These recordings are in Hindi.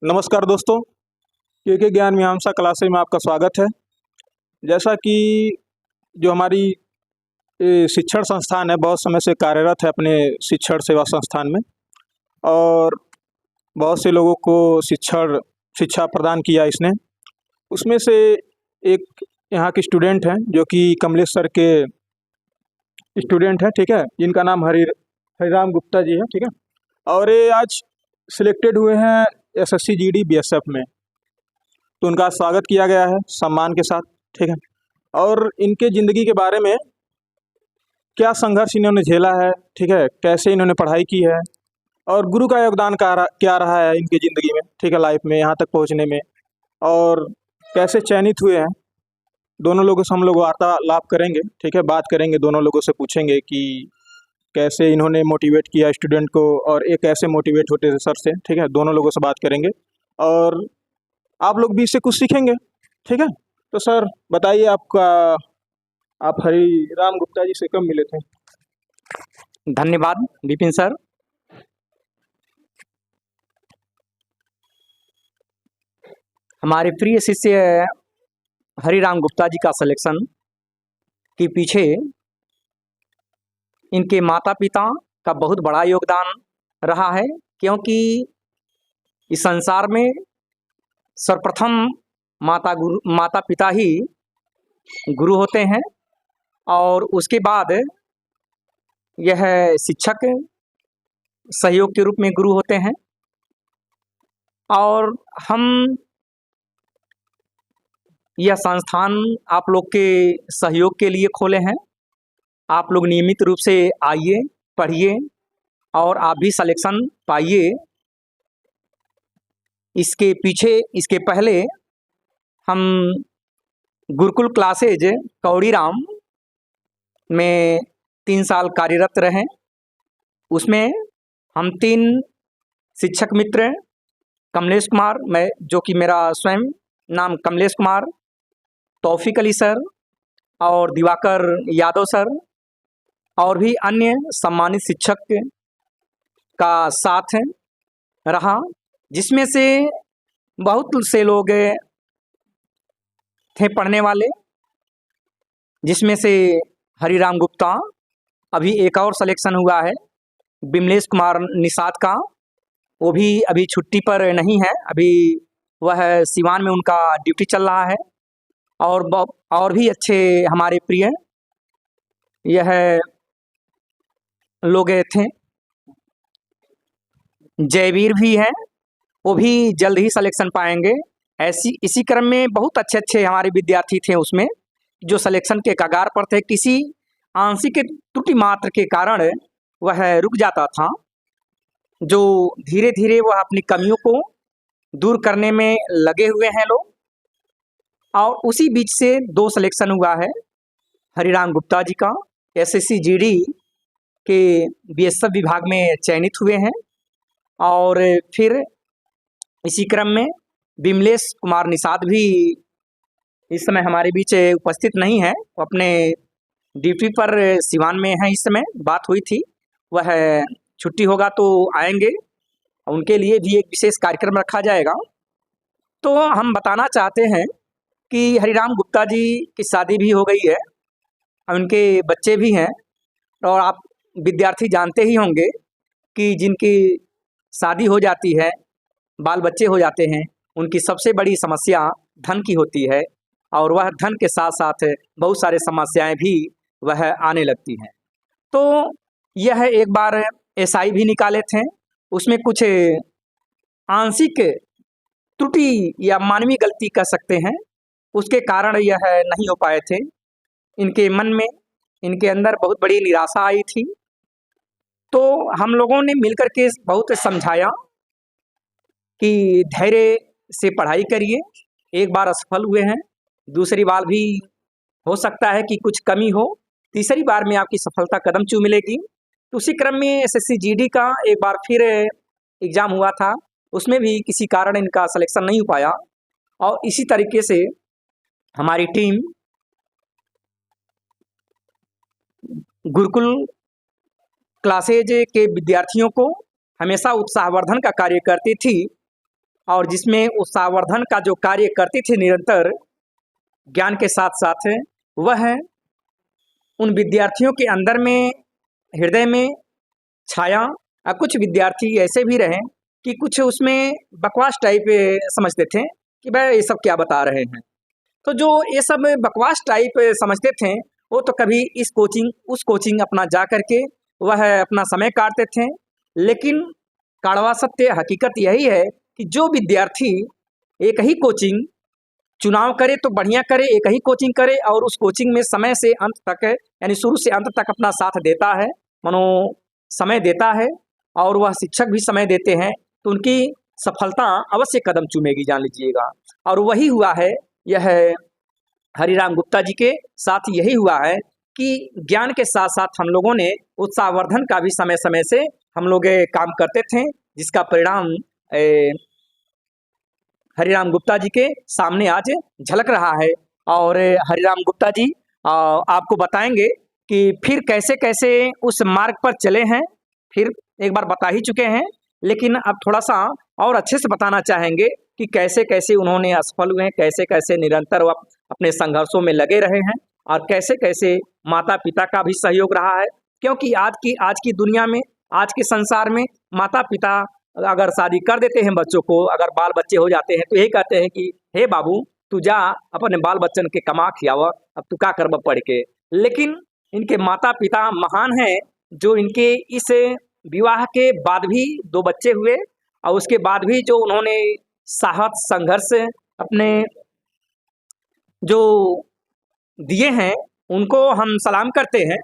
नमस्कार दोस्तों, के ज्ञान मीमांसा क्लासेज में आपका स्वागत है। जैसा कि जो हमारी शिक्षण संस्थान है, बहुत समय से कार्यरत है अपने शिक्षण सेवा संस्थान में और बहुत से लोगों को शिक्षा प्रदान किया इसने। उसमें से एक यहाँ के स्टूडेंट हैं जो कि कमलेश सर के स्टूडेंट हैं, ठीक है, जिनका नाम हरिराम गुप्ता जी है, ठीक है। और ये आज सिलेक्टेड हुए हैं एसएससी जीडी बीएसएफ में, तो उनका स्वागत किया गया है सम्मान के साथ, ठीक है। और इनके ज़िंदगी के बारे में क्या संघर्ष इन्होंने झेला है, ठीक है, कैसे इन्होंने पढ़ाई की है और गुरु का योगदान क्या रहा है इनकी ज़िंदगी में, ठीक है, लाइफ में यहाँ तक पहुँचने में, और कैसे चयनित हुए हैं। दोनों लोगों से हम लोग वार्तालाप करेंगे, ठीक है, बात करेंगे, दोनों लोगों से पूछेंगे कि कैसे इन्होंने मोटिवेट किया स्टूडेंट को और एक कैसे मोटिवेट होते थे सर से, ठीक है। दोनों लोगों से बात करेंगे और आप लोग भी इससे कुछ सीखेंगे, ठीक है। तो सर बताइए, आप हरिराम गुप्ता जी से कब मिले थे? धन्यवाद विपिन सर। हमारे प्रिय शिष्य हरिराम गुप्ता जी का सिलेक्शन के पीछे इनके माता पिता का बहुत बड़ा योगदान रहा है, क्योंकि इस संसार में सर्वप्रथम माता पिता ही गुरु होते हैं और उसके बाद यह शिक्षक सहयोग के रूप में गुरु होते हैं। और हम यह संस्थान आप लोग के सहयोग के लिए खोले हैं। आप लोग नियमित रूप से आइए, पढ़िए और आप भी सिलेक्शन पाइए। इसके पहले हम गुरुकुल क्लासेज कौड़ीराम में 3 साल कार्यरत रहे। उसमें हम 3 शिक्षक मित्र, कमलेश कुमार, मैं जो कि मेरा स्वयं नाम कमलेश कुमार, तौफीक अली सर और दिवाकर यादव सर और भी अन्य सम्मानित शिक्षक का साथ रहा, जिसमें से बहुत से लोग थे पढ़ने वाले, जिसमें से हरिराम गुप्ता, अभी एक और सिलेक्शन हुआ है बिमलेश कुमार निषाद का, वो भी अभी छुट्टी पर नहीं है, अभी वह सिवान में उनका ड्यूटी चल रहा है। और भी अच्छे हमारे प्रिय यह लोग थे। जयवीर भी हैं, वो भी जल्द ही सिलेक्शन पाएंगे। इसी क्रम में बहुत अच्छे हमारे विद्यार्थी थे उसमें, जो सिलेक्शन के कगार पर थे। किसी आंशिक त्रुटि मात्र के कारण वह रुक जाता था, जो धीरे धीरे वह अपनी कमियों को दूर करने में लगे हुए हैं लोग। और उसी बीच से 2 सिलेक्शन हुआ है हरिराम गुप्ता जी का, एसएससी जीडी के बीएसएफ विभाग में चयनित हुए हैं। और फिर इसी क्रम में बिमलेश कुमार निषाद भी इस समय हमारे बीच उपस्थित नहीं है, वो अपने ड्यूटी पर सिवान में है। इस समय बात हुई थी, वह छुट्टी होगा तो आएंगे, उनके लिए भी एक विशेष कार्यक्रम रखा जाएगा। तो हम बताना चाहते हैं कि हरिराम गुप्ता जी की शादी भी हो गई है, उनके बच्चे भी हैं। और आप विद्यार्थी जानते ही होंगे कि जिनकी शादी हो जाती है, बाल बच्चे हो जाते हैं, उनकी सबसे बड़ी समस्या धन की होती है, और वह धन के साथ साथ बहुत सारे समस्याएं भी वह आने लगती हैं। तो यह एक बार एसआई भी निकाले थे, उसमें कुछ आंशिक त्रुटि या मानवीय गलती कह सकते हैं, उसके कारण यह नहीं हो पाए थे। इनके मन में, इनके अंदर बहुत बड़ी निराशा आई थी। तो हम लोगों ने मिलकर के बहुत समझाया कि धैर्य से पढ़ाई करिए, एक बार असफल हुए हैं, दूसरी बार भी हो सकता है कि कुछ कमी हो, तीसरी बार में आपकी सफलता कदम चूम मिलेगी। तो उसी क्रम में एसएससी जीडी का एक बार फिर एग्ज़ाम हुआ था, उसमें भी किसी कारण इनका सिलेक्शन नहीं हो पाया। और इसी तरीके से हमारी टीम गुरुकुल क्लासेज के विद्यार्थियों को हमेशा उत्साहवर्धन का कार्य करती थी। और जिसमें उत्साहवर्धन का जो कार्य करती थी निरंतर ज्ञान के साथ साथ, वह उन विद्यार्थियों के अंदर में, हृदय में छाया। कुछ विद्यार्थी ऐसे भी रहे कि कुछ उसमें बकवास टाइप समझते थे कि भाई ये सब क्या बता रहे हैं। तो जो ये सब बकवास टाइप समझते थे, वो तो कभी इस कोचिंग उस कोचिंग अपना जा करके वह अपना समय काटते थे। लेकिन कड़वा सत्य हकीकत यही है कि जो विद्यार्थी एक ही कोचिंग चुनाव करे तो बढ़िया करे, एक ही कोचिंग करे और उस कोचिंग में समय से अंत तक, यानी शुरू से अंत तक अपना साथ देता है, मानो समय देता है, और वह शिक्षक भी समय देते हैं, तो उनकी सफलता अवश्य कदम चूमेगी, जान लीजिएगा। और वही हुआ है, यह हरिराम गुप्ता जी के साथ यही हुआ है कि ज्ञान के साथ साथ हम लोगों ने उत्साहवर्धन का भी समय समय से हम लोग काम करते थे, जिसका परिणाम हरिराम गुप्ता जी के सामने आज झलक रहा है। और हरिराम गुप्ता जी आपको बताएंगे कि फिर कैसे कैसे उस मार्ग पर चले हैं। फिर एक बार बता ही चुके हैं, लेकिन अब थोड़ा सा और अच्छे से बताना चाहेंगे कि कैसे कैसे उन्होंने असफल हुए हैं, कैसे कैसे निरंतर वो अपने संघर्षों में लगे रहे हैं, और कैसे कैसे माता पिता का भी सहयोग रहा है। क्योंकि आज की दुनिया में, आज के संसार में माता पिता अगर शादी कर देते हैं बच्चों को, अगर बाल बच्चे हो जाते हैं, तो यही कहते हैं कि हे बाबू तू जा अपने बाल बच्चन के कमा खियाव, अब तू का करब पढ़ के। लेकिन इनके माता पिता महान हैं, जो इनके इस विवाह के बाद भी 2 बच्चे हुए, और उसके बाद भी जो उन्होंने साहस संघर्ष अपने जो दिए हैं, उनको हम सलाम करते हैं।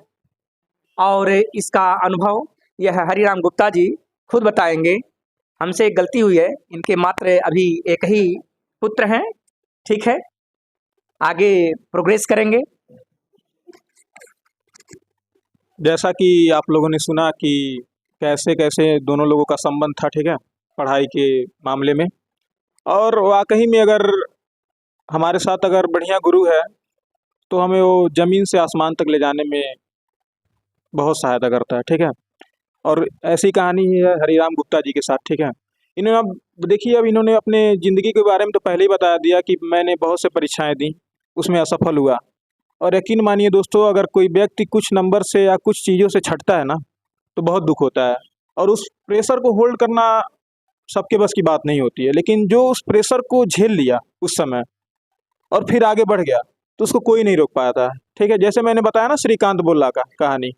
और इसका अनुभव यह हरिराम गुप्ता जी खुद बताएंगे। हमसे एक गलती हुई है, इनके मात्र अभी एक ही पुत्र हैं, ठीक है, आगे प्रोग्रेस करेंगे। जैसा कि आप लोगों ने सुना कि कैसे कैसे दोनों लोगों का संबंध था, ठीक है, पढ़ाई के मामले में। और वाकई में अगर हमारे साथ अगर बढ़िया गुरु है तो हमें वो ज़मीन से आसमान तक ले जाने में बहुत सहायता करता है, ठीक है। और ऐसी कहानी ही है हरिराम गुप्ता जी के साथ, ठीक है। इन्होंने अब देखिए, अब इन्होंने अपने ज़िंदगी के बारे में तो पहले ही बता दिया कि मैंने बहुत से परीक्षाएं दी, उसमें असफल हुआ। और यकीन मानिए दोस्तों, अगर कोई व्यक्ति कुछ नंबर से या कुछ चीज़ों से छटता है ना, तो बहुत दुख होता है, और उस प्रेशर को होल्ड करना सबके बस की बात नहीं होती है। लेकिन जो उस प्रेशर को झेल लिया उस समय और फिर आगे बढ़ गया, तो उसको कोई नहीं रोक पाता है, ठीक है। जैसे मैंने बताया ना श्रीकांत बोल्ला का कहानी,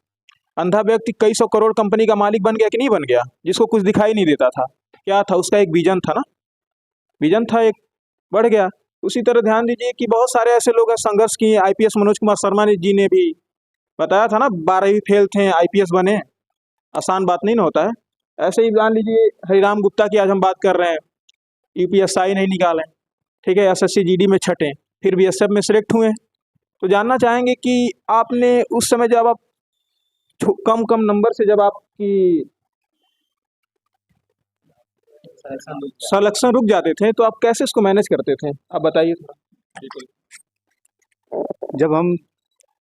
अंधा व्यक्ति कई 100 करोड़ कंपनी का मालिक बन गया कि नहीं बन गया, जिसको कुछ दिखाई नहीं देता था। क्या था उसका? एक विजन था ना, विजन था एक, बढ़ गया। उसी तरह ध्यान दीजिए कि बहुत सारे ऐसे लोग हैं संघर्ष किए। आईपीएस मनोज कुमार शर्मा जी ने भी बताया था ना, 12वीं फेल थे, आईपीएस बने, आसान बात नहीं ना होता है। ऐसे ही जान लीजिए हरिराम गुप्ता की आज हम बात कर रहे हैं, यूपीएसआई नहीं निकाले, ठीक है, एसएससी जीडी में छठे, फिर बीएसएफ में सिलेक्ट हुए। तो जानना चाहेंगे कि आपने उस समय जब आप कम कम नंबर से जब आपकी सिलेक्शन रुक जाते थे, तो आप कैसे इसको मैनेज करते थे, आप बताइए थोड़ा। जब हम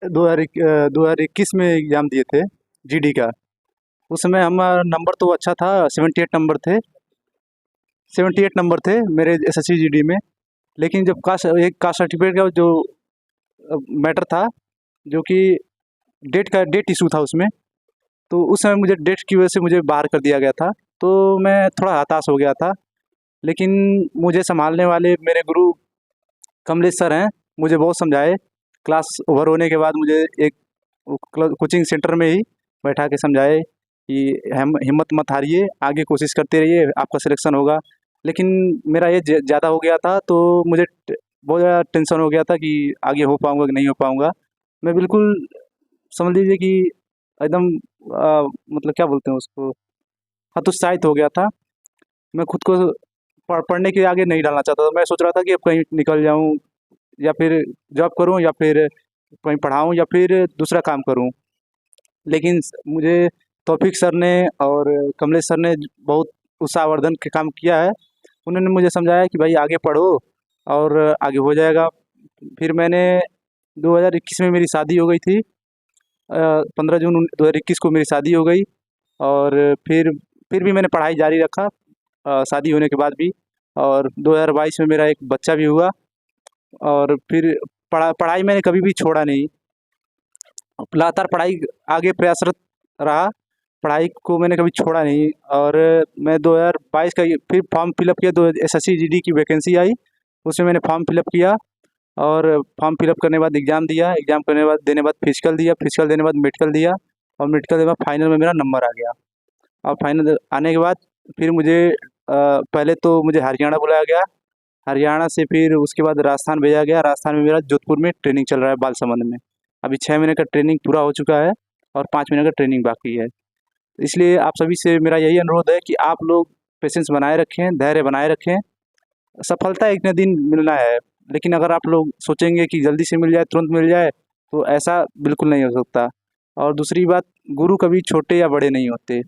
2021 में एग्ज़ाम दिए थे जीडी का, उस समय हमारा नंबर तो अच्छा था, 78 नंबर थे, 78 नंबर थे मेरे एसएससी जीडी में। लेकिन जब एक कास्ट सर्टिफिकेट का जो मैटर था, जो कि डेट इशू था उसमें, तो उस समय मुझे डेट की वजह से मुझे बाहर कर दिया गया था। तो मैं थोड़ा हताश हो गया था। लेकिन मुझे संभालने वाले मेरे गुरु कमलेश सर हैं, मुझे बहुत समझाए। क्लास ओवर होने के बाद मुझे एक कोचिंग सेंटर में ही बैठा के समझाए कि हिम्मत मत हारिए, आगे कोशिश करते रहिए, आपका सिलेक्शन होगा। लेकिन मेरा एज ज़्यादा हो गया था, तो मुझे बहुत ज़्यादा टेंशन हो गया था कि आगे हो पाऊँगा कि नहीं हो पाऊँगा। मैं बिल्कुल समझ लीजिए कि एकदम मतलब क्या बोलते हैं उसको, हतोत्साहित हो गया था। मैं खुद को पढ़ने के आगे नहीं डालना चाहता था। मैं सोच रहा था कि अब कहीं निकल जाऊँ, या फिर जॉब करूँ, या फिर कहीं पढ़ाऊँ, या फिर दूसरा काम करूँ। लेकिन मुझे तौफीक सर ने और कमलेश सर ने बहुत उत्साहवर्धन के काम किया है। उन्होंने मुझे समझाया कि भाई आगे पढ़ो और आगे हो जाएगा। फिर मैंने 2021 में मेरी शादी हो गई थी, 15 जून 2021 को मेरी शादी हो गई। और फिर भी मैंने पढ़ाई जारी रखा शादी होने के बाद भी। और 2022 में मेरा एक बच्चा भी हुआ। और फिर पढ़ाई मैंने कभी भी छोड़ा नहीं, लगातार पढ़ाई आगे प्रयासरत रहा, पढ़ाई को मैंने कभी छोड़ा नहीं। और मैं 2022 का फिर फॉर्म फिलअप किया, दो SSC GD की वैकेंसी आई, उसमें मैंने फॉर्म फिलअप किया। और फॉर्म फिलअप करने के बाद एग्ज़ाम दिया, एग्ज़ाम करने के बाद देने बाद फिजिकल दिया, फिजिकल देने के बाद मेडिकल दिया, और मेडिकल देने के बाद फाइनल में मेरा नंबर आ गया। और फाइनल आने के बाद फिर मुझे पहले तो मुझे हरियाणा बुलाया गया, हरियाणा से फिर उसके बाद राजस्थान भेजा गया। राजस्थान में मेरा जोधपुर में ट्रेनिंग चल रहा है बालसमंद में। अभी 6 महीने का ट्रेनिंग पूरा हो चुका है और 5 महीने का ट्रेनिंग बाकी है। इसलिए आप सभी से मेरा यही अनुरोध है कि आप लोग पेशेंस बनाए रखें, धैर्य बनाए रखें। सफलता एक न दिन मिलना है, लेकिन अगर आप लोग सोचेंगे कि जल्दी से मिल जाए, तुरंत मिल जाए, तो ऐसा बिल्कुल नहीं हो सकता। और दूसरी बात, गुरु कभी छोटे या बड़े नहीं होते,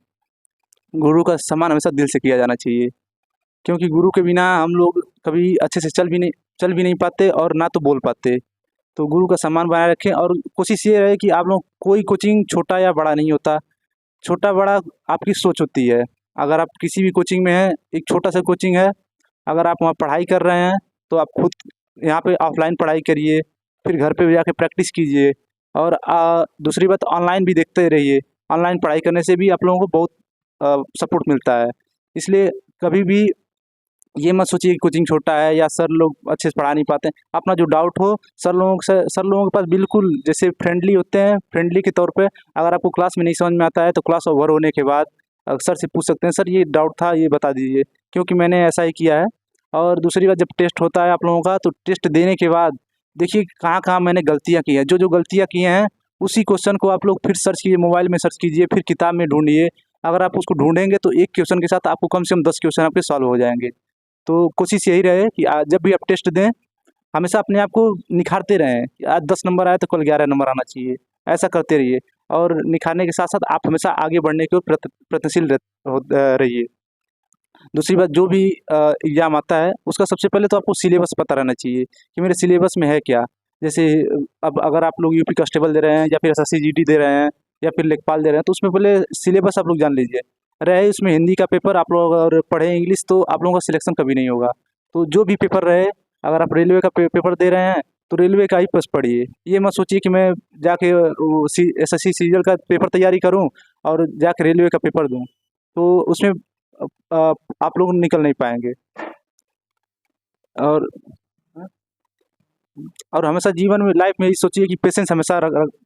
गुरु का सम्मान हमेशा दिल से किया जाना चाहिए, क्योंकि गुरु के बिना हम लोग कभी अच्छे से चल भी नहीं पाते और ना तो बोल पाते। तो गुरु का सम्मान बनाए रखें, और कोशिश ये रहे कि आप लोग, कोई कोचिंग छोटा या बड़ा नहीं होता, छोटा बड़ा आपकी सोच होती है। अगर आप किसी भी कोचिंग में हैं, एक छोटा सा कोचिंग है, अगर आप वहाँ पढ़ाई कर रहे हैं तो आप खुद यहाँ पे ऑफलाइन पढ़ाई करिए, फिर घर पे जाके प्रैक्टिस कीजिए। और दूसरी बात, ऑनलाइन भी देखते रहिए, ऑनलाइन पढ़ाई करने से भी आप लोगों को बहुत सपोर्ट मिलता है। इसलिए कभी भी ये मत सोचिए कि कोचिंग छोटा है या सर लोग अच्छे से पढ़ा नहीं पाते हैं। अपना जो डाउट हो सर लोगों के पास बिल्कुल जैसे फ्रेंडली होते हैं, फ्रेंडली के तौर पे, अगर आपको क्लास में नहीं समझ में आता है तो क्लास ओवर होने के बाद सर से पूछ सकते हैं, सर ये डाउट था, ये बता दीजिए, क्योंकि मैंने ऐसा ही किया है। और दूसरी बात, जब टेस्ट होता है आप लोगों का, तो टेस्ट देने के बाद देखिए कहाँ कहाँ मैंने गलतियाँ की हैं। जो गलतियाँ की हैं उसी क्वेश्चन को आप लोग फिर सर्च कीजिए, मोबाइल में सर्च कीजिए, फिर किताब में ढूंढिए। अगर आप उसको ढूंढेंगे तो एक क्वेश्चन के साथ आपको कम से कम 10 क्वेश्चन आपके सॉल्व हो जाएंगे। तो कोशिश यही रहे कि जब भी आप टेस्ट दें, हमेशा अपने आप को निखारते रहें कि आज 10 नंबर आए तो कल 11 नंबर आना चाहिए, ऐसा करते रहिए। और निखारने के साथ साथ आप हमेशा आगे बढ़ने की ओर प्रयत्नशील रहिए। दूसरी बात, जो भी एग्ज़ाम आता है उसका सबसे पहले तो आपको सिलेबस पता रहना चाहिए कि मेरे सिलेबस में है क्या। जैसे अब अगर आप लोग यूपी कांस्टेबल दे रहे हैं या फिर SSC GD दे रहे हैं या फिर लेखपाल दे रहे हैं, तो उसमें पहले सिलेबस आप लोग जान लीजिए। रहे उसमें हिंदी का पेपर, आप लोग अगर पढ़े इंग्लिश तो आप लोगों का सिलेक्शन कभी नहीं होगा। तो जो भी पेपर रहे, अगर आप रेलवे का पेपर दे रहे हैं तो रेलवे का ही बस पढ़िए। ये मत सोचिए कि मैं जाके SSC सीरियल का पेपर तैयारी करूं और जाके रेलवे का पेपर दूं, तो उसमें आप लोग निकल नहीं पाएंगे। और हमेशा जीवन में, लाइफ में ये सोचिए कि पेशेंस हमेशा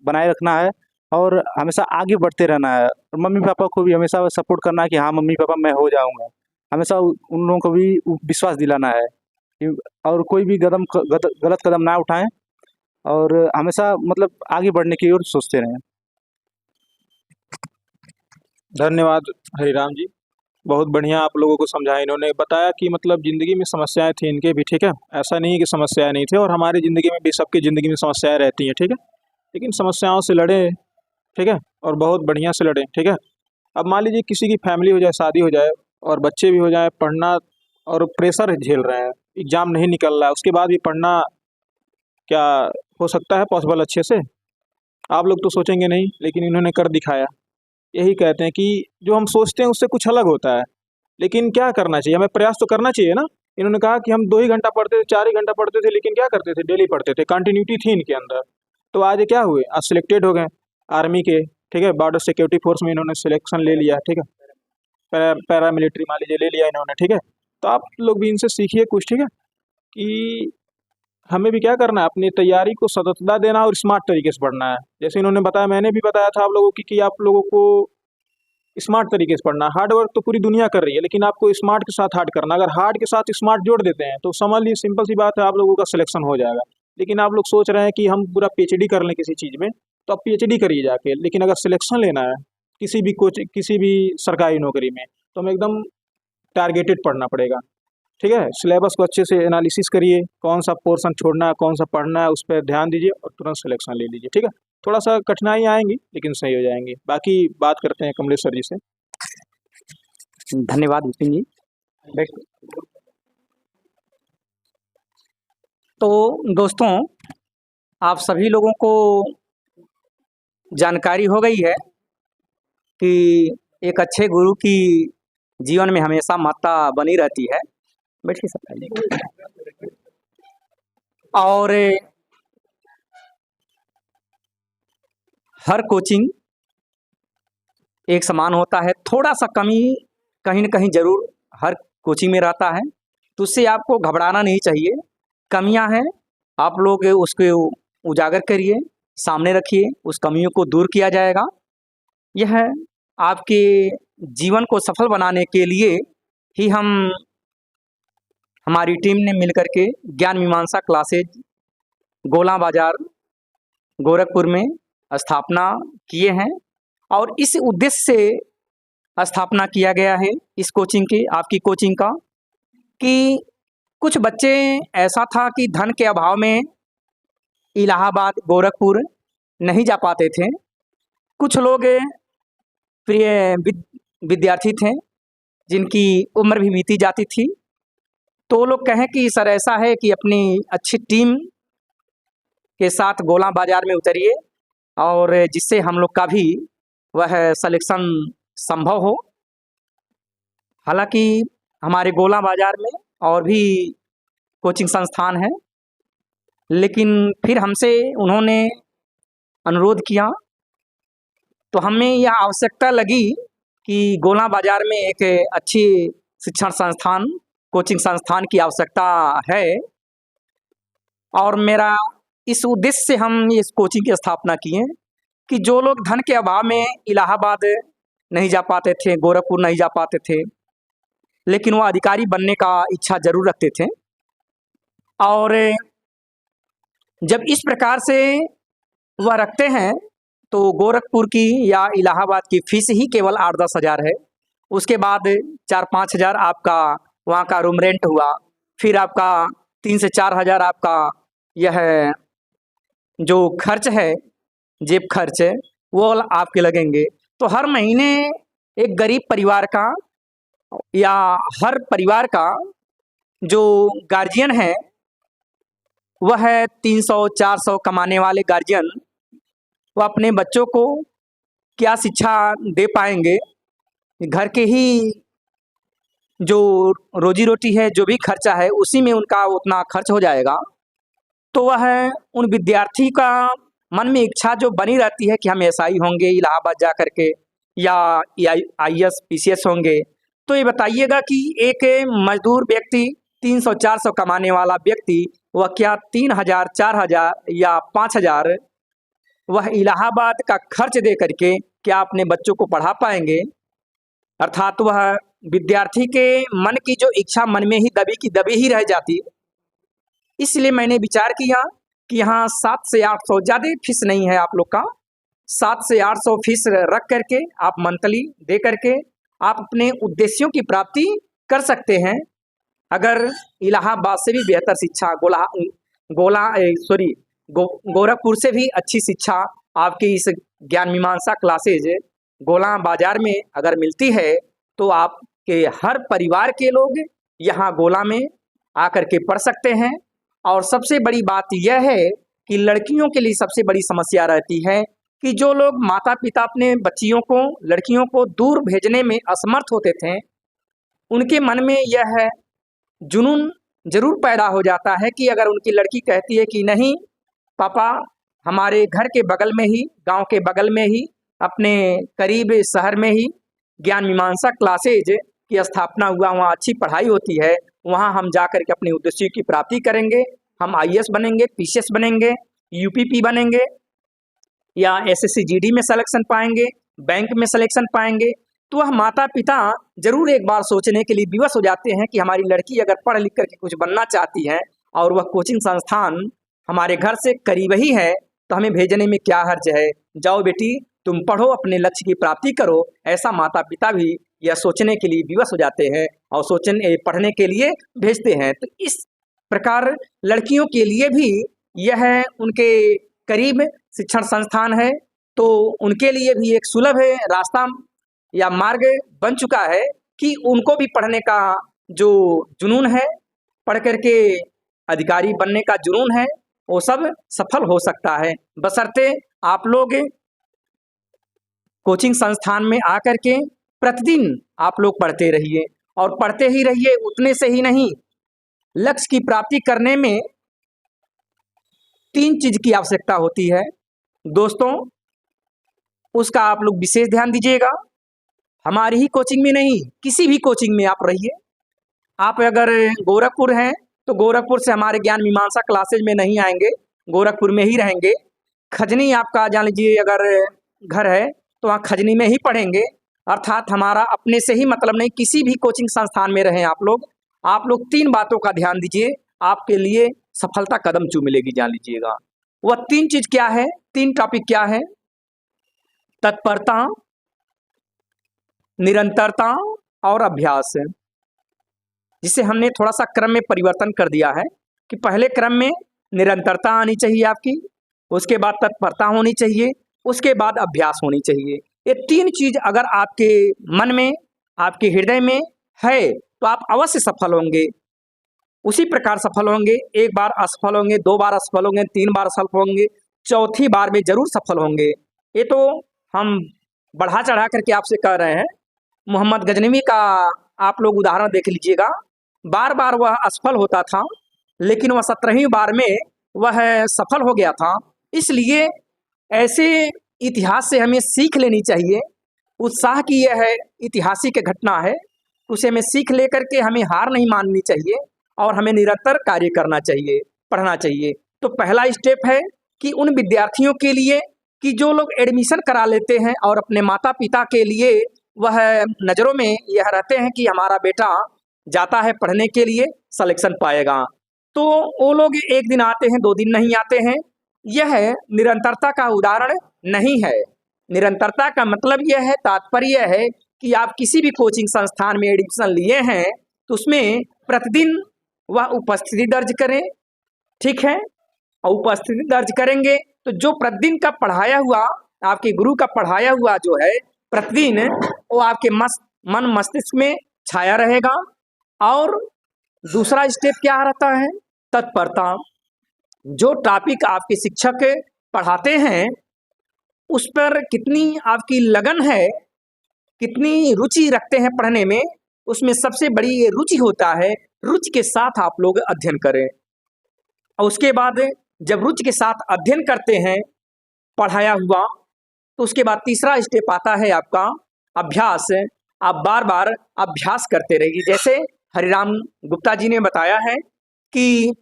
बनाए रखना है और हमेशा आगे बढ़ते रहना है। और मम्मी पापा को भी हमेशा सपोर्ट करना है कि हाँ मम्मी पापा मैं हो जाऊंगा। हमेशा उन लोगों को भी विश्वास दिलाना है कि, और कोई भी गलत कदम ना उठाएं, और हमेशा मतलब आगे बढ़ने की ओर सोचते रहें। धन्यवाद हरिराम जी, बहुत बढ़िया आप लोगों को समझाया। इन्होंने बताया कि मतलब ज़िंदगी में समस्याएं थी इनके भी, ठीक है, ऐसा नहीं है कि समस्याएं नहीं थी, और हमारी ज़िंदगी में भी, सबकी ज़िंदगी में समस्याएं रहती हैं, ठीक है, लेकिन समस्याओं से लड़े, ठीक है, और बहुत बढ़िया से लड़े, ठीक है। अब मान लीजिए किसी की फैमिली हो जाए, शादी हो जाए और बच्चे भी हो जाए, पढ़ना और प्रेशर झेल रहे हैं, एग्ज़ाम नहीं निकल रहा है, उसके बाद भी पढ़ना क्या हो सकता है पॉसिबल अच्छे से? आप लोग तो सोचेंगे नहीं, लेकिन इन्होंने कर दिखाया। यही कहते हैं कि जो हम सोचते हैं उससे कुछ अलग होता है, लेकिन क्या करना चाहिए, हमें प्रयास तो करना चाहिए ना। इन्होंने कहा कि हम 2 ही घंटा पढ़ते थे, 4 ही घंटा पढ़ते थे, लेकिन क्या करते थे, डेली पढ़ते थे, कंटिन्यूटी थी इनके अंदर। तो आज ये क्या हुए, आज सिलेक्टेड हो गए आर्मी के, ठीक है, बॉर्डर सिक्योरिटी फोर्स में इन्होंने सिलेक्शन ले लिया, ठीक है, पैरामिलिट्री मान लीजिए ले लिया इन्होंने, ठीक है। तो आप लोग भी इनसे सीखिए कुछ, ठीक है, कि हमें भी क्या करना है, अपनी तैयारी को सततता देना और स्मार्ट तरीके से पढ़ना है। जैसे इन्होंने बताया, मैंने भी बताया था आप लोगों की कि आप लोगों को स्मार्ट तरीके से पढ़ना। हार्ड वर्क तो पूरी दुनिया कर रही है, लेकिन आपको स्मार्ट के साथ हार्ड करना। अगर हार्ड के साथ स्मार्ट जोड़ देते हैं तो समझ लीजिए सिंपल सी बात है, आप लोगों का सिलेक्शन हो जाएगा। लेकिन आप लोग सोच रहे हैं कि हम पूरा PhD कर लें किसी चीज़ में, तो आप PhD करिए जाके, लेकिन अगर सिलेक्शन लेना है किसी भी सरकारी नौकरी में, तो हमें एकदम टारगेटेड पढ़ना पड़ेगा, ठीक है। सिलेबस को अच्छे से एनालिसिस करिए, कौन सा पोर्शन छोड़ना है, कौन सा पढ़ना है, उस पर ध्यान दीजिए और तुरंत सिलेक्शन ले लीजिए, ठीक है। थोड़ा सा कठिनाई आएंगी लेकिन सही हो जाएंगी। बाकी बात करते हैं कमलेश्वर जी से। धन्यवाद विपिन जी। तो दोस्तों, आप सभी लोगों को जानकारी हो गई है कि एक अच्छे गुरु की जीवन में हमेशा महत्ता बनी रहती है। बैठिए सब पहले। और हर कोचिंग एक समान होता है, थोड़ा सा कमी कहीं न कहीं ज़रूर हर कोचिंग में रहता है, तो उससे आपको घबराना नहीं चाहिए। कमियां हैं, आप लोग उसको उजागर करिए, सामने रखिए, उस कमियों को दूर किया जाएगा। यह आपके जीवन को सफल बनाने के लिए ही हमारी टीम ने मिलकर के ज्ञान मीमांसा क्लासेज गोला बाजार गोरखपुर में स्थापना किए हैं, और इस उद्देश्य से स्थापना किया गया है इस कोचिंग की, आपकी कोचिंग का, कि कुछ बच्चे ऐसा था कि धन के अभाव में इलाहाबाद गोरखपुर नहीं जा पाते थे। कुछ लोग प्रिय विद्यार्थी थे जिनकी उम्र भी बीती जाती थी, तो वो लोग कहें कि सर ऐसा है कि अपनी अच्छी टीम के साथ गोला बाजार में उतरिए, और जिससे हम लोग का भी वह सिलेक्शन संभव हो। हालांकि हमारे गोला बाजार में और भी कोचिंग संस्थान हैं, लेकिन फिर हमसे उन्होंने अनुरोध किया, तो हमें यह आवश्यकता लगी कि गोला बाजार में एक अच्छी शिक्षण संस्थान, कोचिंग संस्थान की आवश्यकता है, और मेरा इस उद्देश्य से हम इस कोचिंग की स्थापना किए कि जो लोग धन के अभाव में इलाहाबाद नहीं जा पाते थे, गोरखपुर नहीं जा पाते थे, लेकिन वो अधिकारी बनने का इच्छा जरूर रखते थे, और जब इस प्रकार से वह रखते हैं तो गोरखपुर की या इलाहाबाद की फीस ही केवल 8-10 हज़ार है। उसके बाद 4-5 हज़ार आपका वहाँ का रूम रेंट हुआ, फिर आपका 3 से 4 हज़ार आपका यह जो खर्च है, जेब खर्च, वो आपके लगेंगे। तो हर महीने एक गरीब परिवार का या हर परिवार का जो गार्जियन है वह 300-400 कमाने वाले गार्जियन, वो अपने बच्चों को क्या शिक्षा दे पाएंगे। घर के ही जो रोजी रोटी है, जो भी खर्चा है, उसी में उनका उतना खर्च हो जाएगा। तो वह उन विद्यार्थी का मन में इच्छा जो बनी रहती है कि हम एसआई होंगे इलाहाबाद जा कर के, या आईएएस पीसीएस होंगे। तो ये बताइएगा कि एक मजदूर व्यक्ति 300-400 कमाने वाला व्यक्ति वह क्या 3,000, 4,000 या 5,000 वह इलाहाबाद का खर्च दे करके क्या अपने बच्चों को पढ़ा पाएंगे? अर्थात वह विद्यार्थी के मन की जो इच्छा मन में ही दबी की दबी ही रह जाती। इसलिए मैंने विचार किया कि यहाँ 7 से 800, ज़्यादा फीस नहीं है आप लोग का, 7 से 800 फीस रख करके आप मंथली दे करके आप अपने उद्देश्यों की प्राप्ति कर सकते हैं। अगर इलाहाबाद से भी बेहतर शिक्षा गोरखपुर से भी अच्छी शिक्षा आपकी इस ज्ञान मीमांसा क्लासेज गोला बाजार में अगर मिलती है, तो आपके हर परिवार के लोग यहाँ गोला में आकर के पढ़ सकते हैं। और सबसे बड़ी बात यह है कि लड़कियों के लिए सबसे बड़ी समस्या रहती है कि जो लोग माता पिता अपने बच्चियों को, लड़कियों को दूर भेजने में असमर्थ होते थे, उनके मन में यह जुनून जरूर पैदा हो जाता है कि अगर उनकी लड़की कहती है कि नहीं पापा, हमारे घर के बगल में ही, गांव के बगल में ही, अपने करीब शहर में ही ज्ञान मीमांसा क्लासेज की स्थापना हुआ, वहाँ अच्छी पढ़ाई होती है, वहाँ हम जा कर के अपने उद्देश्य की प्राप्ति करेंगे, हम आईएएस बनेंगे, पीसीएस बनेंगे, यूपीपी बनेंगे, या एसएससी जीडी में सिलेक्शन पाएंगे, बैंक में सिलेक्शन पाएंगे, तो वह माता पिता जरूर एक बार सोचने के लिए विवश हो जाते हैं कि हमारी लड़की अगर पढ़ लिख करके कुछ बनना चाहती है और वह कोचिंग संस्थान हमारे घर से करीब ही है, तो हमें भेजने में क्या हर्ज है, जाओ बेटी तुम पढ़ो, अपने लक्ष्य की प्राप्ति करो। ऐसा माता पिता भी यह सोचने के लिए विवश हो जाते हैं और पढ़ने के लिए भेजते हैं। तो इस प्रकार लड़कियों के लिए भी यह उनके करीब शिक्षण संस्थान है, तो उनके लिए भी एक सुलभ रास्ता या मार्ग बन चुका है कि उनको भी पढ़ने का जो जुनून है, पढ़ करके अधिकारी बनने का जुनून है, वो सब सफल हो सकता है, बशर्ते आप लोग कोचिंग संस्थान में आकर के प्रतिदिन आप लोग पढ़ते रहिए, और पढ़ते ही रहिए। उतने से ही नहीं, लक्ष्य की प्राप्ति करने में 3 चीज की आवश्यकता होती है। दोस्तों, उसका आप लोग विशेष ध्यान दीजिएगा। हमारी ही कोचिंग में नहीं, किसी भी कोचिंग में आप रहिए। आप अगर गोरखपुर हैं तो गोरखपुर से हमारे ज्ञान मीमांसा क्लासेज में नहीं आएंगे, गोरखपुर में ही रहेंगे। खजनी आपका जान लीजिए अगर घर है तो वहाँ खजनी में ही पढ़ेंगे। अर्थात हमारा अपने से ही मतलब नहीं, किसी भी कोचिंग संस्थान में रहें आप लोग 3 बातों का ध्यान दीजिए, आपके लिए सफलता कदम चूम मिलेगी, जान लीजिएगा। वह 3 चीज क्या है, 3 टॉपिक क्या है? तत्परता, निरंतरता और अभ्यास। जिसे हमने थोड़ा सा क्रम में परिवर्तन कर दिया है कि पहले क्रम में निरंतरता आनी चाहिए आपकी, उसके बाद तत्परता होनी चाहिए, उसके बाद अभ्यास होनी चाहिए। ये 3 चीज अगर आपके मन में, आपके हृदय में है तो आप अवश्य सफल होंगे। उसी प्रकार सफल होंगे। 1 बार असफल होंगे, 2 बार असफल होंगे, 3 बार असफल होंगे, चौथी बार में जरूर सफल होंगे। ये तो हम बढ़ा चढ़ा करके आपसे कह रहे हैं। मोहम्मद गजनवी का आप लोग उदाहरण देख लीजिएगा। बार बार वह असफल होता था, लेकिन वह 17वीं बार में वह सफल हो गया था। इसलिए ऐसे इतिहास से हमें सीख लेनी चाहिए। उत्साह की यह है ऐतिहासिक घटना है, उसे हमें सीख लेकर के हमें हार नहीं माननी चाहिए और हमें निरंतर कार्य करना चाहिए, पढ़ना चाहिए। तो पहला स्टेप है कि उन विद्यार्थियों के लिए कि जो लोग एडमिशन करा लेते हैं और अपने माता पिता के लिए वह नज़रों में यह रहते हैं कि हमारा बेटा जाता है पढ़ने के लिए, सिलेक्शन पाएगा, तो वो लोग 1 दिन आते हैं, 2 दिन नहीं आते हैं। यह निरंतरता का उदाहरण नहीं है। निरंतरता का मतलब यह है, तात्पर्य है कि आप किसी भी कोचिंग संस्थान में एडमिशन लिए हैं तो उसमें प्रतिदिन वह उपस्थिति दर्ज करें, ठीक है। और उपस्थिति दर्ज करेंगे तो जो प्रतिदिन का पढ़ाया हुआ, आपके गुरु का पढ़ाया हुआ जो है प्रतिदिन, वो आपके मन मस्तिष्क में छाया रहेगा। और दूसरा स्टेप क्या रहता है? तत्परता। जो टॉपिक आपके शिक्षक पढ़ाते हैं उस पर कितनी आपकी लगन है, कितनी रुचि रखते हैं पढ़ने में, उसमें सबसे बड़ी ये रुचि होता है। रुचि के साथ आप लोग अध्ययन करें और उसके बाद जब रुचि के साथ अध्ययन करते हैं पढ़ाया हुआ, तो उसके बाद तीसरा स्टेप आता है आपका अभ्यास। आप बार बार अभ्यास करते रहिए। जैसे हरिराम गुप्ता जी ने बताया है कि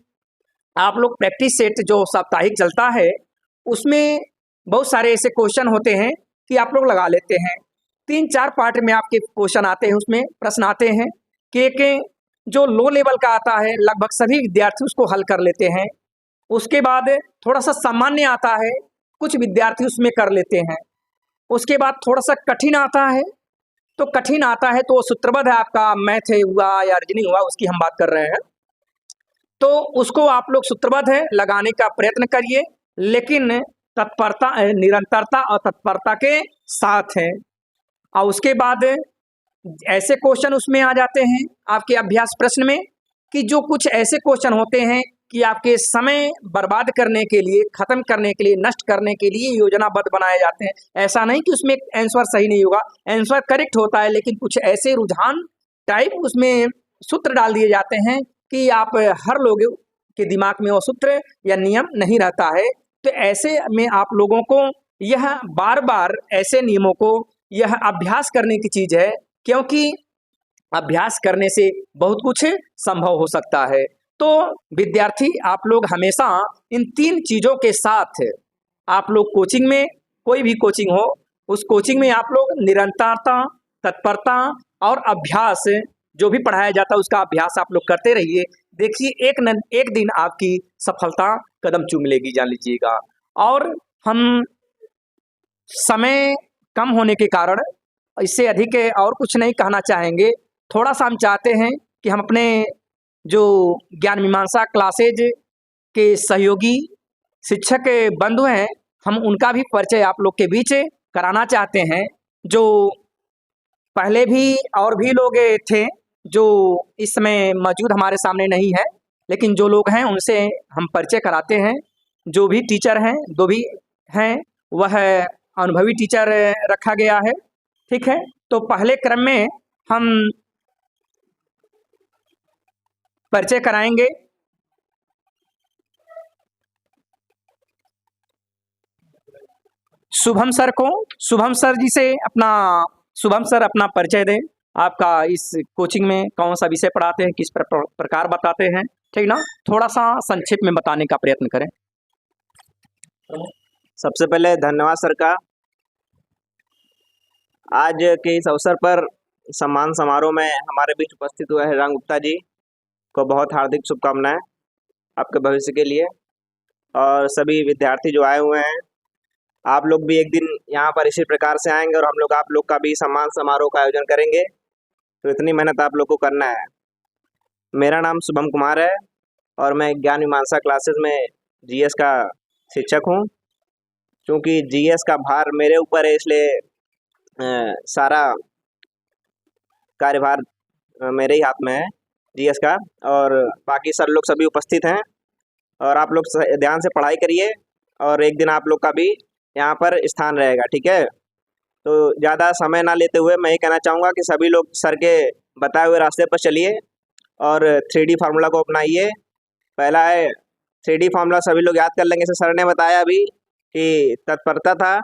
आप लोग प्रैक्टिस सेट जो साप्ताहिक चलता है उसमें बहुत सारे ऐसे क्वेश्चन होते हैं कि आप लोग लगा लेते हैं। 3-4 पार्ट में आपके क्वेश्चन आते हैं, उसमें प्रश्न आते हैं कि जो लो लेवल का आता है लगभग सभी विद्यार्थी उसको हल कर लेते हैं। उसके बाद थोड़ा सा सामान्य आता है, कुछ विद्यार्थी उसमें कर लेते हैं। उसके बाद थोड़ा सा कठिन आता है, तो कठिन आता है तो सूत्रबद्ध है, आपका मैथ हुआ या रीजनिंग हुआ, उसकी हम बात कर रहे हैं। तो उसको आप लोग सूत्रबद्ध है लगाने का प्रयत्न करिए, लेकिन तत्परता, निरंतरता और तत्परता के साथ है। और उसके बाद ऐसे क्वेश्चन उसमें आ जाते हैं आपके अभ्यास प्रश्न में कि जो कुछ ऐसे क्वेश्चन होते हैं कि आपके समय बर्बाद करने के लिए, खत्म करने के लिए, नष्ट करने के लिए योजनाबद्ध बनाए जाते हैं। ऐसा नहीं कि उसमें आंसर सही नहीं होगा, आंसर करेक्ट होता है, लेकिन कुछ ऐसे रुझान टाइप उसमें सूत्र डाल दिए जाते हैं कि आप हर लोग के दिमाग में वो सूत्र या नियम नहीं रहता है। तो ऐसे में आप लोगों को यह बार बार ऐसे नियमों को यह अभ्यास करने की चीज है, क्योंकि अभ्यास करने से बहुत कुछ संभव हो सकता है। तो विद्यार्थी आप लोग हमेशा इन 3 चीजों के साथ, आप लोग कोचिंग में, कोई भी कोचिंग हो उस कोचिंग में आप लोग निरंतरता, तत्परता और अभ्यास, जो भी पढ़ाया जाता है उसका अभ्यास आप लोग करते रहिए। देखिए एक दिन आपकी सफलता कदम चूम लेगी, जान लीजिएगा। और हम समय कम होने के कारण इससे अधिक और कुछ नहीं कहना चाहेंगे। थोड़ा सा हम चाहते हैं कि हम अपने जो ज्ञान मीमांसा क्लासेज के सहयोगी शिक्षक बंधु हैं, हम उनका भी परिचय आप लोग के बीच कराना चाहते हैं। जो पहले भी और भी लोग थे जो इस समय मौजूद हमारे सामने नहीं है, लेकिन जो लोग हैं उनसे हम परिचय कराते हैं। जो भी टीचर हैं, 2 भी हैं, वह अनुभवी टीचर रखा गया है, ठीक है। तो पहले क्रम में हम परिचय कराएंगे शुभम सर को। शुभम सर जी से शुभम सर अपना परिचय दें। आपका इस कोचिंग में कौन सा विषय पढ़ाते हैं, किस प्रकार बताते हैं, ठीक ना, थोड़ा सा संक्षेप में बताने का प्रयत्न करें। सबसे पहले धन्यवाद सर का। आज के इस अवसर पर सम्मान समारोह में हमारे बीच उपस्थित हुए हैं राम गुप्ता जी को बहुत हार्दिक शुभकामनाएं आपके भविष्य के लिए। और सभी विद्यार्थी जो आए हुए हैं, आप लोग भी एक दिन यहाँ पर इसी प्रकार से आएंगे और हम लोग आप लोग का भी सम्मान समारोह का आयोजन करेंगे, तो इतनी मेहनत आप लोग को करना है। मेरा नाम शुभम कुमार है और मैं ज्ञान मीमांसा क्लासेस में जीएस का शिक्षक हूँ। क्योंकि जीएस का भार मेरे ऊपर है, इसलिए सारा कार्यभार मेरे ही हाथ में है जीएस का। और बाकी सर लोग सभी उपस्थित हैं और आप लोग ध्यान से पढ़ाई करिए और एक दिन आप लोग का भी यहाँ पर स्थान रहेगा, ठीक है। तो ज़्यादा समय ना लेते हुए मैं ये कहना चाहूँगा कि सभी लोग सर के बताए हुए रास्ते पर चलिए और 3D फार्मूला को अपनाइए। पहला है 3D फार्मूला, सभी लोग याद कर लेंगे। सर ने बताया अभी कि तत्परता था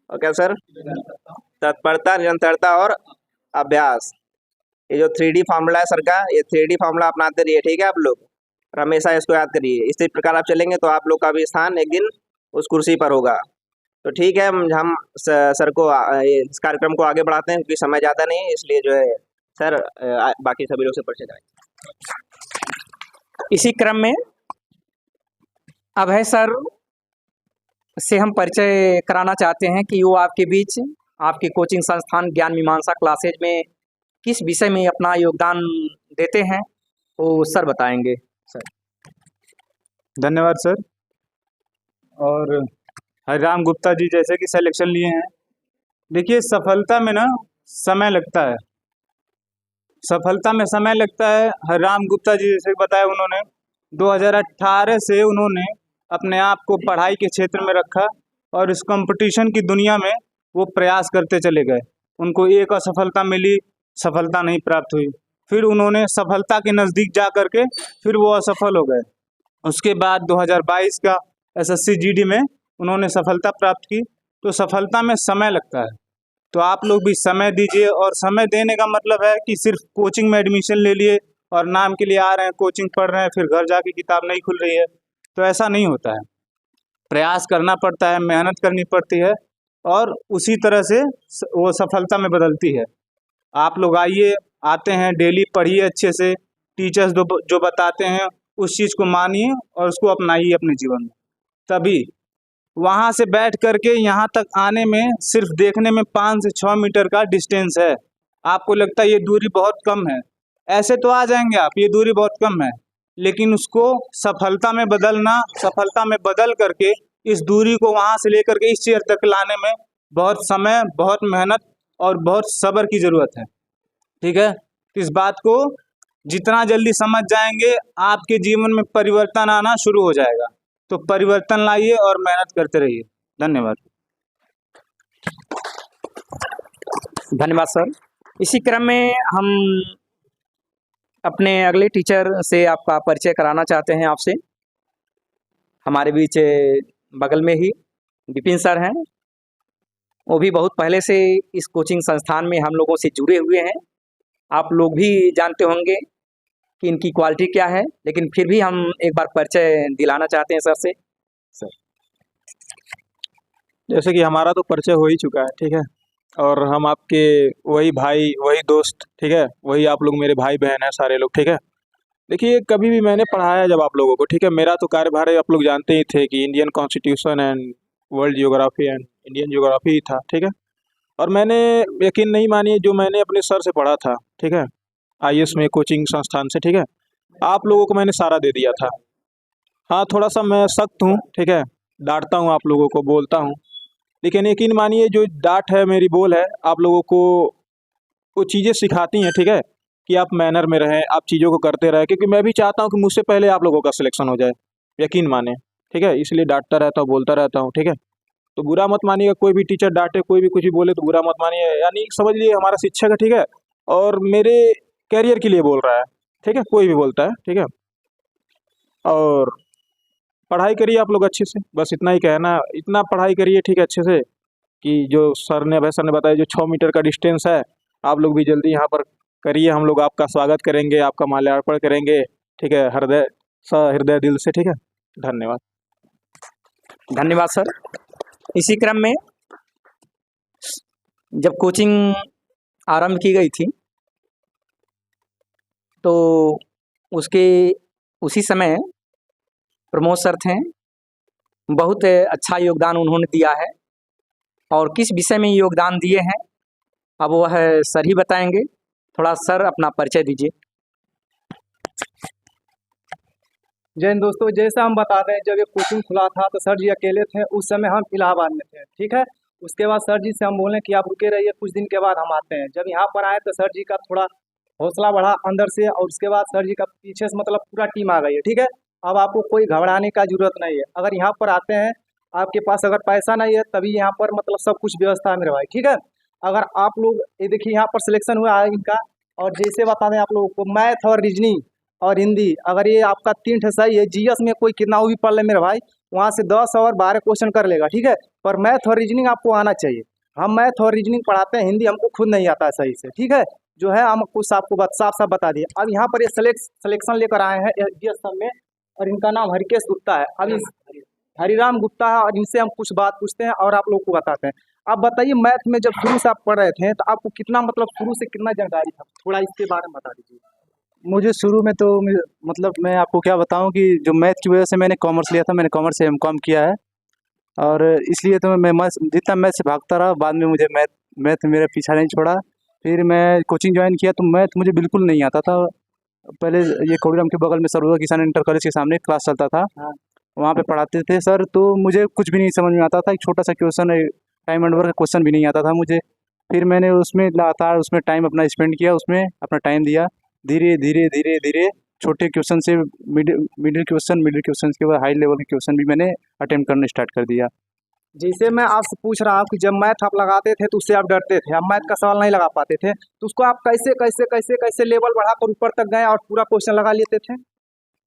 और क्या सर, तत्परता, निरंतरता और अभ्यास। ये जो 3D फार्मूला है सर का, ये 3D फार्मूला अपनाते रहिए, ठीक है। आप लोग हमेशा इसको याद करिए। इसी प्रकार आप चलेंगे तो आप लोग का भी स्थान एक दिन उस कुर्सी पर होगा। तो ठीक है, हम सर को इस कार्यक्रम को आगे बढ़ाते हैं क्योंकि समय ज़्यादा नहीं है, इसलिए जो है सर बाकी सभी लोग से परिचय कराएं। इसी क्रम में अभय सर से हम परिचय कराना चाहते हैं कि वो आपके बीच आपके कोचिंग संस्थान ज्ञान मीमांसा क्लासेज में किस विषय में अपना योगदान देते हैं, वो सर बताएंगे। सर धन्यवाद सर। और हरिराम गुप्ता जी जैसे कि सिलेक्शन लिए हैं, देखिए सफलता में ना समय लगता है, सफलता में समय लगता है। हरिराम गुप्ता जी जैसे बताया, उन्होंने 2018 से उन्होंने अपने आप को पढ़ाई के क्षेत्र में रखा और इस कंपटीशन की दुनिया में वो प्रयास करते चले गए। उनको एक असफलता मिली, सफलता नहीं प्राप्त हुई, फिर उन्होंने सफलता के नज़दीक जा कर के फिर वो असफल हो गए। उसके बाद 2022 का SSC GD में उन्होंने सफलता प्राप्त की। तो सफलता में समय लगता है, तो आप लोग भी समय दीजिए। और समय देने का मतलब है कि सिर्फ कोचिंग में एडमिशन ले लिए और नाम के लिए आ रहे हैं, कोचिंग पढ़ रहे हैं, फिर घर जाके किताब नहीं खुल रही है, तो ऐसा नहीं होता है। प्रयास करना पड़ता है, मेहनत करनी पड़ती है और उसी तरह से वो सफलता में बदलती है। आप लोग आते हैं, डेली पढ़िए अच्छे से, टीचर्स जो बताते हैं उस चीज़ को मानिए और उसको अपनाइए अपने जीवन में। तभी वहाँ से बैठ करके यहाँ तक आने में सिर्फ देखने में 5 से 6 मीटर का डिस्टेंस है। आपको लगता है ये दूरी बहुत कम है, ऐसे तो आ जाएंगे आप, ये दूरी बहुत कम है, लेकिन उसको सफलता में बदलना, सफलता में बदल करके इस दूरी को वहाँ से लेकर के इस चेयर तक लाने में बहुत समय, बहुत मेहनत और बहुत सब्र की ज़रूरत है, ठीक है। इस बात को जितना जल्दी समझ जाएंगे आपके जीवन में परिवर्तन आना शुरू हो जाएगा। तो परिवर्तन लाइए और मेहनत करते रहिए। धन्यवाद। धन्यवाद सर। इसी क्रम में हम अपने अगले टीचर से आपका परिचय कराना चाहते हैं आपसे। हमारे बीच बगल में ही विपिन सर हैं, वो भी बहुत पहले से इस कोचिंग संस्थान में हम लोगों से जुड़े हुए हैं। आप लोग भी जानते होंगे कि इनकी क्वालिटी क्या है, लेकिन फिर भी हम एक बार परिचय दिलाना चाहते हैं सर से। सर जैसे कि हमारा तो परिचय हो ही चुका है, ठीक है, और हम आपके वही भाई, वही दोस्त, ठीक है, वही आप लोग मेरे भाई बहन हैं सारे लोग, ठीक है। देखिए कभी भी मैंने पढ़ाया जब आप लोगों को, ठीक है, मेरा तो कार्यभार है, आप लोग जानते ही थे कि Indian constitution and world geography and Indian geography ही था, ठीक है। और मैंने, यकीन नहीं मानिए, जो मैंने अपने सर से पढ़ा था, ठीक है, IAS में कोचिंग संस्थान से, ठीक है, आप लोगों को मैंने सारा दे दिया था। हाँ, थोड़ा सा मैं सख्त हूँ, ठीक है, डांटता हूँ आप लोगों को, बोलता हूँ, लेकिन यकीन मानिए जो डांट है मेरी बोल है, आप लोगों को वो चीज़ें सिखाती हैं, ठीक है, कि आप मैनर में रहें, आप चीज़ों को करते रहें, क्योंकि मैं भी चाहता हूँ कि मुझसे पहले आप लोगों का सिलेक्शन हो जाए, यकीन माने, ठीक है, इसलिए डांटता रहता हूँ, बोलता रहता हूँ, ठीक है। तो बुरा मत मानिएगा, कोई भी टीचर डांटे, कोई भी कुछ भी बोले तो बुरा मत मानिए, यानी समझ लीजिए हमारा शिक्षक है, ठीक है, और मेरे कैरियर के लिए बोल रहा है, ठीक है, कोई भी बोलता है, ठीक है। और पढ़ाई करिए आप लोग अच्छे से, बस इतना ही कहना, इतना पढ़ाई करिए ठीक है अच्छे से कि जो अभय सर ने बताया जो 6 मीटर का डिस्टेंस है, आप लोग भी जल्दी यहाँ पर करिए, हम लोग आपका स्वागत करेंगे, आपका माल्यार्पण करेंगे, ठीक है, हृदय दिल से, ठीक है। धन्यवाद। धन्यवाद सर। इसी क्रम में जब कोचिंग आरंभ की गई थी तो उसके उसी समय प्रमोद सर थे, बहुत अच्छा योगदान उन्होंने दिया है और किस विषय में योगदान दिए हैं अब वह सर ही बताएंगे। थोड़ा सर अपना परिचय दीजिए। जय हिंद दोस्तों, जैसा हम बता रहे हैं, जब ये कोचिंग खुला था तो सर जी अकेले थे, उस समय हम इलाहाबाद में थे, ठीक है। उसके बाद सर जी से हम बोले कि आप रुके रहिए, कुछ दिन के बाद हम आते हैं। जब यहाँ पर आए तो सर जी का थोड़ा हौसला बढ़ा अंदर से, और उसके बाद सर जी का पीछे से मतलब पूरा टीम आ गई है, ठीक है। अब आपको कोई घबराने का जरूरत नहीं है। अगर यहाँ पर आते हैं, आपके पास अगर पैसा नहीं है तभी यहाँ पर मतलब सब कुछ व्यवस्था है मेरे भाई, ठीक है। अगर आप लोग ये देखिए यहाँ पर सिलेक्शन हुआ है इनका, और जैसे बता दें आप लोगों को, मैथ और रीजनिंग और हिंदी, अगर ये आपका 3 ठे सही है, जीएस में कोई कितना भी पढ़ ले मेरे भाई, वहाँ से 10 और 12 क्वेश्चन कर लेगा, ठीक है। पर मैथ और रीजनिंग आपको आना चाहिए। हम मैथ और रीजनिंग पढ़ाते हैं, हिंदी हमको खुद नहीं आता है सही से, ठीक है। जो है हम कुछ आपको साफ साफ बता दिए। अब यहाँ पर ये सिलेक्शन लेकर आए हैं जीएस में, और इनका नाम हरिकेश गुप्ता है। अब हरिराम गुप्ता है, और इनसे हम कुछ बात पूछते हैं और आप लोग को बताते हैं। आप बताइए, मैथ में जब शुरू से आप पढ़ रहे थे तो आपको कितना मतलब शुरू से कितना जानकारी था, थोड़ा इसके बारे में बता दीजिए। मुझे शुरू में तो मतलब मैं आपको क्या बताऊं कि जो मैथ की वजह से मैंने कॉमर्स लिया था, मैंने कॉमर्स से एमकॉम किया है, और इसलिए तो मैं जितना मैथ से भागता रहा, बाद में मुझे मैथ मेरा पीछा नहीं छोड़ा। फिर मैं कोचिंग ज्वाइन किया तो मैथ मुझे बिल्कुल नहीं आता था। पहले ये कोडीराम के बगल में सर्वोदय किसान इंटर कॉलेज के सामने क्लास चलता था, वहाँ पे पढ़ाते थे सर, तो मुझे कुछ भी नहीं समझ में आता था। एक छोटा सा क्वेश्चन, टाइम एंड वर्क का क्वेश्चन भी नहीं आता था मुझे। फिर मैंने उसमें लगातार उसमें टाइम अपना स्पेंड किया, उसमें अपना टाइम दिया। धीरे धीरे धीरे धीरे छोटे क्वेश्चन से मिडिल क्वेश्चन के बाद हाई लेवल के क्वेश्चन भी मैंने अटेम्प्ट करना स्टार्ट कर दिया। जैसे मैं आपसे पूछ रहा हूँ कि जब मैथ आप लगाते थे तो उससे आप डरते थे, आप मैथ का सवाल नहीं लगा पाते थे, तो उसको आप कैसे कैसे कैसे कैसे लेवल बढ़ाकर ऊपर तक गए और पूरा क्वेश्चन लगा लेते थे?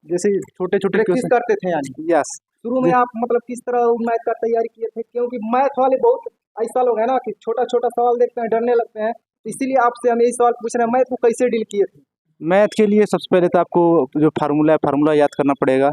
जैसे छोटे छोटे प्रैक्टिस क्वेश्चन करते थे यानी। यस। शुरू में आप मतलब किस तरह मैथ का तैयारी किए थे? क्योंकि मैथ वाले बहुत ऐसा लोग हैं ना कि छोटा छोटा सवाल देखते हैं डरने लगते हैं, इसीलिए आपसे हम यही सवाल पूछ रहे हैं, मैथ को कैसे डील किए थे? मैथ के लिए सबसे पहले तो आपको जो फार्मूला याद करना पड़ेगा।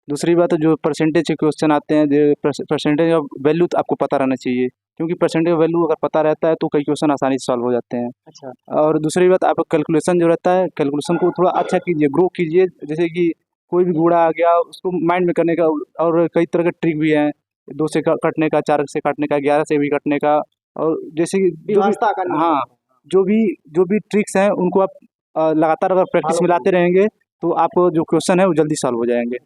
दूसरी बात, जो परसेंटेज के क्वेश्चन आते हैं, जो परसेंटेज ऑफ वैल्यू तो आपको पता रहना चाहिए, क्योंकि परसेंटेज वैल्यू अगर पता रहता है तो कई क्वेश्चन आसानी से सॉल्व हो जाते हैं। अच्छा। और दूसरी बात, आप कैलकुलेशन जो रहता है, कैलकुलेशन को थोड़ा अच्छा कीजिए, ग्रो कीजिए। जैसे कि कोई भी गुणा आ गया, उसको माइंड में करने का, और कई तरह के ट्रिक भी हैं, 2 से कटने का, 4 से काटने का, 11 से भी कटने का, और जैसे कि व्यवस्था करना। हाँ, जो भी ट्रिक्स हैं उनको आप लगातार अगर प्रैक्टिस में लाते रहेंगे तो आप जो क्वेश्चन है वो जल्दी सॉल्व हो जाएंगे।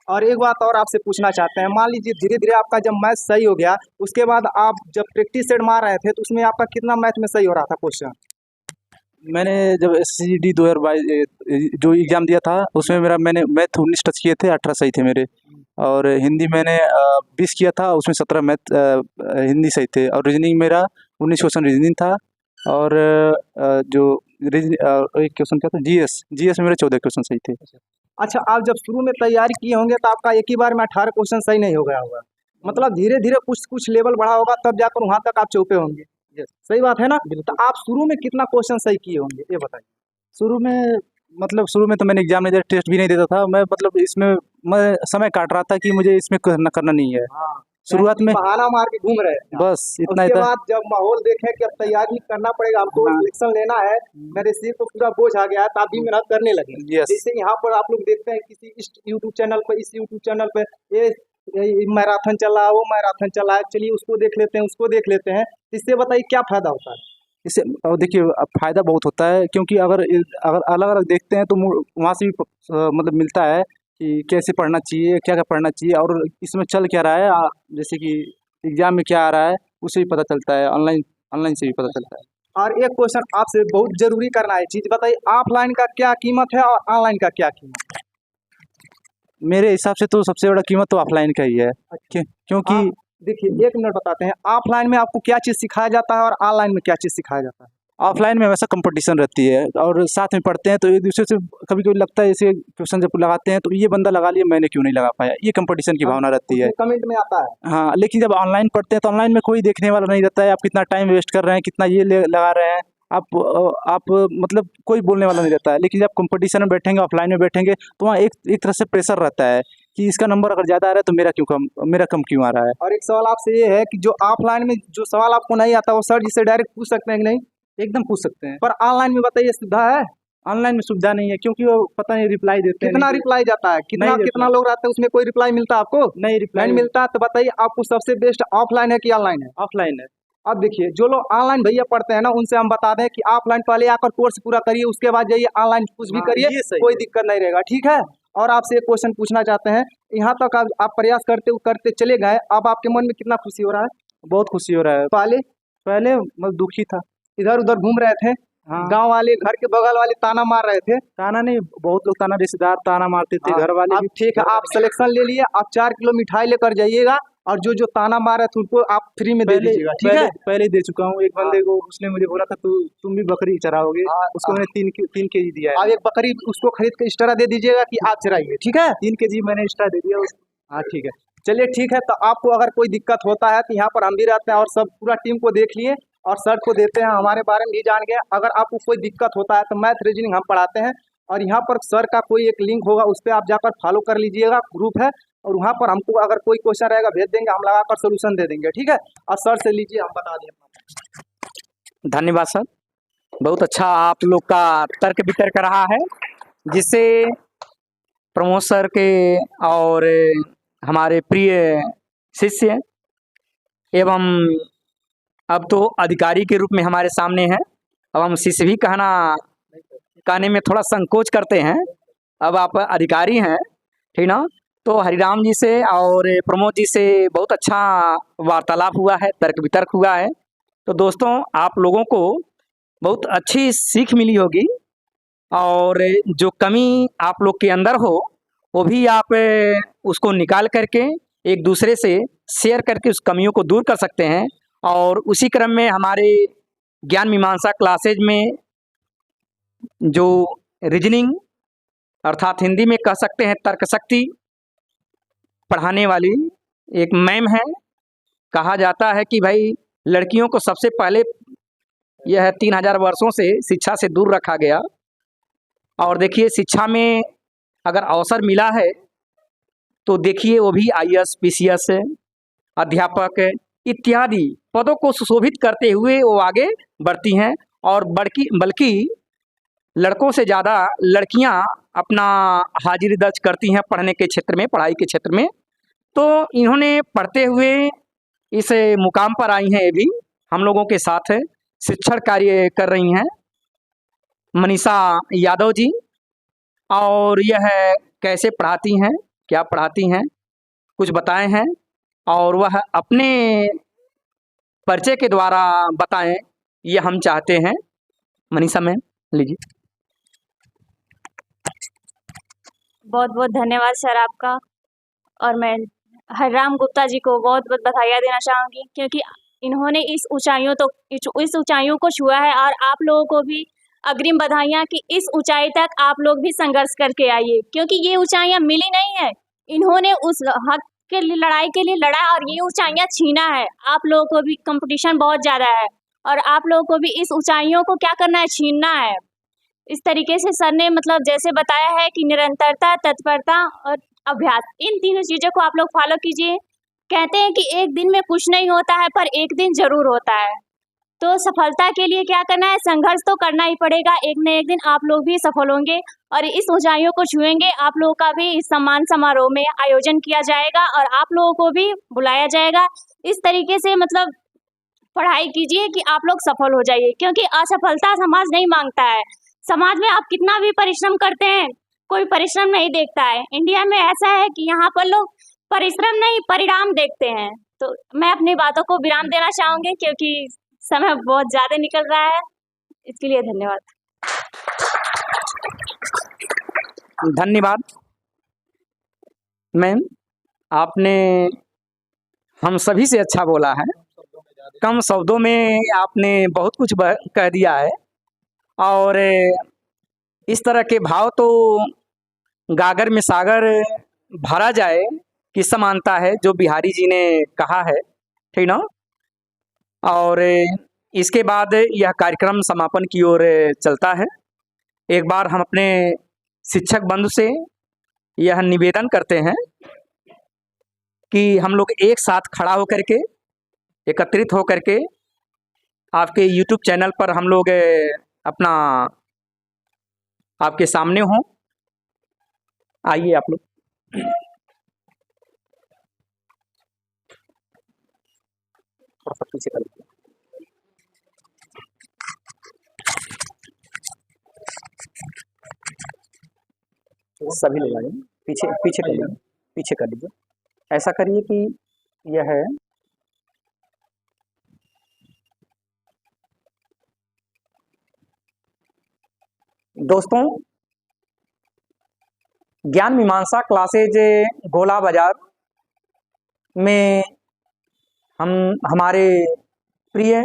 और एक बात और आपसे पूछना चाहते हैं, मान लीजिए धीरे धीरे आपका जब मैथ सही हो गया, उसके बाद आप जब प्रैक्टिस सेट मार रहे थे तो उसमें आपका कितना मैथ में सही हो रहा था क्वेश्चन? मैंने जब SSCD 2022 जो एग्ज़ाम दिया था, उसमें मैंने मैथ 19 टच किए थे, 18 सही थे मेरे। और हिंदी मैंने 20 किया था, उसमें 17 मैथ हिंदी सही थे। और रीजनिंग मेरा 19 क्वेश्चन रीजनिंग था, और एक क्वेश्चन क्या था, जीएस में मेरे 14 क्वेश्चन सही थे। अच्छा, आप जब शुरू में तैयारी किए होंगे तो आपका एक ही बार में 18 क्वेश्चन सही नहीं हो गया होगा, मतलब धीरे धीरे कुछ लेवल बढ़ा होगा, तब जाकर वहाँ तक आप चौपे होंगे। सही बात है ना? तो आप शुरू में कितना क्वेश्चन सही किए होंगे ये बताइए। शुरू में तो मैंने एग्जाम में टेस्ट भी नहीं देता था मैं, मतलब इसमें मैं समय काट रहा था कि मुझे इसमें करना नहीं है। शुरुआत में बहाना मार के घूम रहे हैं। बस इतना ही उसके था। बाद जब माहौल देखें कि अब तैयारी करना पड़ेगा, हमको सिलेक्शन लेना है, मेरे सिर को पूरा बोझ आ गया है, तो आप भी मेहनत करने लगे। Yes. जैसे यहाँ पर आप लोग देखते हैं किसी इस यूट्यूब चैनल पे ये मैराथन चला है, वो मैराथन चला है, चलिए उसको देख लेते हैं। इससे बताइए क्या फायदा होता है? इससे और देखिए, फ़ायदा बहुत होता है, क्योंकि अगर अलग अलग देखते हैं तो वहाँ से भी मतलब मिलता है कि कैसे पढ़ना चाहिए, क्या क्या पढ़ना चाहिए, और इसमें चल क्या रहा है, जैसे कि एग्जाम में क्या आ रहा है उससे भी पता चलता है, ऑनलाइन से भी पता चलता है। और एक क्वेश्चन आपसे बहुत जरूरी करना है चीज बताइए, ऑफलाइन का क्या कीमत है और ऑनलाइन का क्या कीमत है? मेरे हिसाब से तो सबसे बड़ा कीमत तो ऑफलाइन का ही है, क्योंकि देखिए 1 मिनट बताते हैं, ऑफलाइन में आपको क्या चीज़ सिखाया जाता है और ऑनलाइन में क्या चीज़ सिखाया जाता है? ऑफलाइन में हमेशा कंपटीशन रहती है और साथ में पढ़ते हैं तो एक दूसरे से कभी कभी लगता है, जैसे क्वेश्चन जब लगाते हैं तो ये बंदा लगा लिया, मैंने क्यों नहीं लगा पाया, ये कंपटीशन की भावना रहती है। कमेंट में आता है। हाँ, लेकिन जब ऑनलाइन पढ़ते हैं तो ऑनलाइन में कोई देखने वाला नहीं रहता है, आप कितना टाइम वेस्ट कर रहे हैं, कितना ये लगा रहे हैं, आप मतलब कोई बोलने वाला नहीं रहता है। लेकिन जब कंपटीशन में बैठेंगे, ऑफलाइन में बैठेंगे तो वहाँ एक तरह से प्रेशर रहता है कि इसका नंबर अगर ज़्यादा आ रहा है तो मेरा कम क्यों आ रहा है। और एक सवाल आपसे ये है कि जो ऑफलाइन में जो सवाल आपको नहीं आता वो सर जी से डायरेक्ट पूछ सकते हैं कि नहीं? एकदम पूछ सकते हैं, पर ऑनलाइन में बताइए सुविधा है? ऑनलाइन में सुविधा नहीं है क्योंकि वो पता नहीं रिप्लाई देते हैं। कितना रिप्लाई जाता है? कितना नहीं कितना reply। लोग रहते हैं उसमें कोई रिप्लाई मिलता है आपको? नहीं रिप्लाई नहीं मिलता। तो बताइए आपको सबसे बेस्ट ऑफलाइन है कि ऑनलाइन है? ऑफलाइन है। अब देखिए जो लोग ऑनलाइन भैया पढ़ते हैं ना उनसे हम बता दें कि ऑफलाइन पहले आकर कोर्स पूरा करिए, उसके बाद जाइए ऑनलाइन कुछ भी हाँ, करिए, ये सही कोई है। दिक्कत नहीं रहेगा, ठीक है। और आपसे एक क्वेश्चन पूछना चाहते हैं, यहाँ तक आप प्रयास करते चले गए, अब आपके मन में कितना खुशी हो रहा है? बहुत खुशी हो रहा है। पहले मैं दुखी था। इधर उधर घूम रहे थे, हाँ, गांव वाले घर के बगल वाले ताना मार रहे थे। ताना नहीं, बहुत लोग ताना, रिश्तेदार ताना मारते थे, हाँ, घर वाले अब भी। ठीक है, आप सिलेक्शन ले लिए, आप 4 किलो मिठाई लेकर जाइएगा और जो ताना मार रहे थे उनको आप फ्री में दे पहले दीजिएगा, ठीक है। पहले ही दे चुका हूँ। एक बंदे को उसने मुझे बोला था तुम भी बकरी चराओगे, हाँ, उसको मैंने 3 केजी दिया अब है। एक बकरी उसको खरीद के एक्स्ट्रा दे दीजिएगा कि आप चराइए, ठीक है। 3 केजी मैंने एक्स्ट्रा दे दिया हाँ ठीक है, चलिए ठीक है। तो आपको अगर कोई दिक्कत होता है तो यहाँ पर हम भी रहते हैं और सब पूरा टीम को देख लिए और सर को देते हैं, हमारे बारे में भी जान गए। अगर आपको कोई दिक्कत होता है तो मैथ रीजनिंग हम पढ़ाते हैं और यहाँ पर सर का कोई एक लिंक होगा, उस पर आप जाकर फॉलो कर लीजिएगा, ग्रुप है, और वहाँ पर हमको अगर कोई क्वेश्चन रहेगा भेज देंगे, हम लगाकर सोल्यूशन दे देंगे, ठीक है। और सर से लीजिए, हम बता दें। धन्यवाद सर, बहुत अच्छा आप लोग का तर्क वितर्क रहा है, जिससे प्रमोद सर के और हमारे प्रिय शिष्य एवं अब तो अधिकारी के रूप में हमारे सामने हैं, अब हम शिष्य भी कहने में थोड़ा संकोच करते हैं, अब आप अधिकारी हैं, ठीक ना। तो हरिराम जी से और प्रमोद जी से बहुत अच्छा वार्तालाप हुआ है, तर्क वितर्क हुआ है। तो दोस्तों आप लोगों को बहुत अच्छी सीख मिली होगी और जो कमी आप लोग के अंदर हो वो भी आप उसको निकाल करके एक दूसरे से शेयर करके उस कमियों को दूर कर सकते हैं। और उसी क्रम में हमारे ज्ञान मीमांसा क्लासेज में जो रीजनिंग अर्थात हिंदी में कह सकते हैं तर्क शक्ति पढ़ाने वाली एक मैम है। कहा जाता है कि भाई लड़कियों को सबसे पहले यह 3000 वर्षों से शिक्षा से दूर रखा गया, और देखिए शिक्षा में अगर अवसर मिला है तो देखिए वो भी IAS PCS अध्यापक इत्यादि पदों को सुशोभित करते हुए वो आगे बढ़ती हैं, और बल्कि लड़कों से ज़्यादा लड़कियां अपना हाजिरी दर्ज करती हैं पढ़ने के क्षेत्र में, पढ़ाई के क्षेत्र में। तो इन्होंने पढ़ते हुए इस मुकाम पर आई हैं, ये भी हम लोगों के साथ शिक्षण कार्य कर रही हैं मनीषा यादव जी। और यह कैसे पढ़ाती हैं, क्या पढ़ाती हैं, कुछ बताए हैं, और वह अपने परिचय के द्वारा बताएं, ये हम चाहते हैं। मनीषा मैम लीजिए। बहुत बहुत धन्यवाद सर आपका, और मैं हरिराम गुप्ता जी को बहुत बहुत बधाइयाँ देना चाहूँगी, क्योंकि इन्होंने इस ऊंचाइयों को छुआ है, और आप लोगों को भी अग्रिम बधाइयाँ कि इस ऊंचाई तक आप लोग भी संघर्ष करके आइए, क्योंकि ये ऊंचाइयाँ मिली नहीं है, इन्होंने उस हक के लिए लड़ाई के लिए लड़ा और ये ऊंचाइयाँ छीना है। आप लोगों को भी कंपटीशन बहुत ज़्यादा है और आप लोगों को भी इस ऊंचाइयों को क्या करना है, छीनना है। इस तरीके से सर ने मतलब जैसे बताया है कि निरंतरता, तत्परता और अभ्यास, इन तीनों चीज़ों को आप लोग फॉलो कीजिए। कहते हैं कि एक दिन में कुछ नहीं होता है, पर एक दिन जरूर होता है। तो सफलता के लिए क्या करना है, संघर्ष तो करना ही पड़ेगा। एक न एक दिन आप लोग भी सफल होंगे और इस ऊंचाइयों को छुएंगे। आप लोगों का भी इस सम्मान समारोह में आयोजन किया जाएगा और आप लोगों को भी बुलाया जाएगा। इस तरीके से मतलब पढ़ाई कीजिए कि आप लोग सफल हो जाइए, क्योंकि असफलता समाज नहीं मांगता है। समाज में आप कितना भी परिश्रम करते हैं, कोई परिश्रम नहीं देखता है। इंडिया में ऐसा है कि यहाँ पर लोग परिश्रम नहीं, परिणाम देखते हैं। तो मैं अपनी बातों को विराम देना चाहूँगी, क्योंकि समय बहुत ज़्यादा निकल रहा है। इसके लिए धन्यवाद। धन्यवाद मैम, आपने हम सभी से अच्छा बोला है। कम शब्दों में आपने बहुत कुछ कह दिया है। और इस तरह के भाव तो गागर में सागर भरा जाए कि समानता है, जो बिहारी जी ने कहा है, ठीक ना। और इसके बाद यह कार्यक्रम समापन की ओर चलता है। एक बार हम अपने शिक्षक बंधु से यह निवेदन करते हैं कि हम लोग एक साथ खड़ा होकर के, एकत्रित होकर के आपके YouTube चैनल पर हम लोग अपना आपके सामने हों। आइए आप लोग। थोड़ा सा पीछे कर लीजिए। सभी लोग आइए, पीछे पीछे कर लीजिए, पीछे कर लीजिए। ऐसा करिए कि यह है दोस्तों, ज्ञान मीमांसा क्लासेज गोला बाजार में हम हमारे प्रिय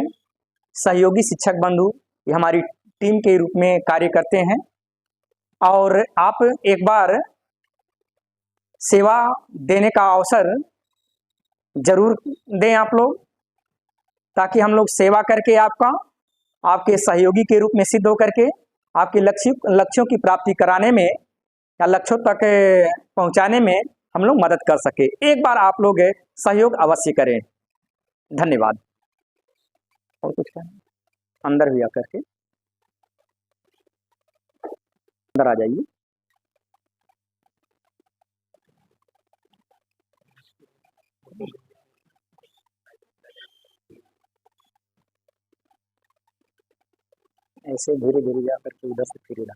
सहयोगी शिक्षक बंधु ये हमारी टीम के रूप में कार्य करते हैं। और आप एक बार सेवा देने का अवसर जरूर दें आप लोग, ताकि हम लोग सेवा करके आपके सहयोगी के रूप में सिद्ध होकर के आपके लक्ष्यों की प्राप्ति कराने में या लक्ष्यों तक पहुंचाने में हम लोग मदद कर सके। एक बार आप लोग सहयोग अवश्य करें। धन्यवाद। और कुछ कहना? अंदर भी आकर के, अंदर आ जाइए। ऐसे धीरे धीरे जाकर के उधर से फिर इधर।